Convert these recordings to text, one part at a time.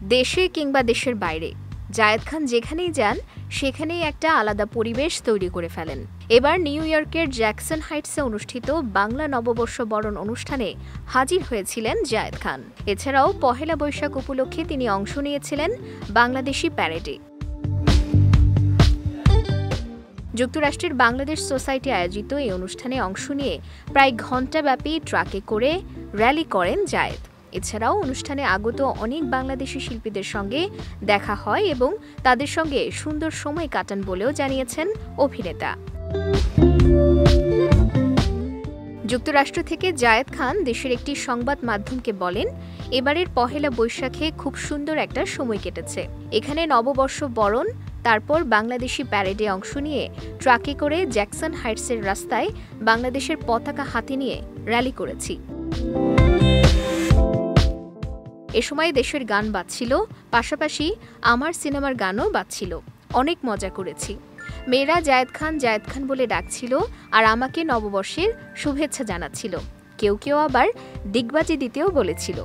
দেশে কিংবা দেশের বাইরে জায়েদ খান যেখানেই যান সেখানেই একটা আলাদা পরিবেশ তৈরি করে ফেলেন। এবার নিউ ইয়র্কের জ্যাকসন হাইটসে অনুষ্ঠিত বাংলা নববর্ষ বরণ অনুষ্ঠানে হাজির হয়েছিলেন জায়েদ খান। এছাড়াও পহেলা বৈশাখ উপলক্ষে তিনি অংশ নিয়েছিলেন বাংলাদেশি প্যারেডে। যুক্তরাষ্ট্রের বাংলাদেশ সোসাইটি আয়োজিত এই অনুষ্ঠানে অংশ নিয়ে প্রায় ঘণ্টাব্যাপী ট্রাকে করে র্যালি করেন জায়েদ। এছাড়াও অনুষ্ঠানে আগত অনেক বাংলাদেশি শিল্পীদের সঙ্গে দেখা হয় এবং তাদের সঙ্গে সুন্দর সময় কাটান বলেও জানিয়েছেন অভিনেতা। যুক্তরাষ্ট্র থেকে জায়েদ খান দেশের একটি সংবাদ মাধ্যমকে বলেন, এবারের পহেলা বৈশাখে খুব সুন্দর একটা সময় কেটেছে। এখানে নববর্ষ বরণ, তারপর বাংলাদেশি প্যারেডে অংশ নিয়ে ট্রাকে করে জ্যাকসন হাইটসের রাস্তায় বাংলাদেশের পতাকা হাতে নিয়ে র্যালি করেছি। এ সময় দেশের গান বাজছিল, পাশাপাশি আমার সিনেমার গানও বাজছিল। অনেক মজা করেছি। মেয়েরা জায়েদ খান বলে ডাকছিল আর আমাকে নববর্ষের শুভেচ্ছা জানাচ্ছিল। কেউ কেউ আবার দিগবাজি দিতেও বলেছিল।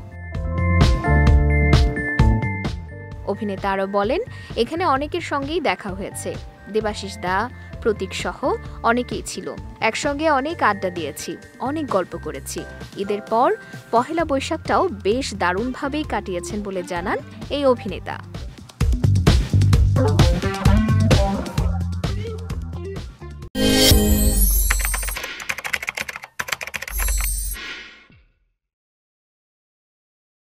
অভিনেতা আরও বলেন, এখানে অনেকের সঙ্গেই দেখা হয়েছে। দেবাশিস দা, প্রতীক সহ অনেকেই ছিল। একসঙ্গে অনেক আড্ডা দিয়েছি, অনেক গল্প করেছি। ঈদের পর পহেলা বৈশাখটাও বেশ দারুণভাবেই কাটিয়েছেন বলে জানান এই অভিনেতা।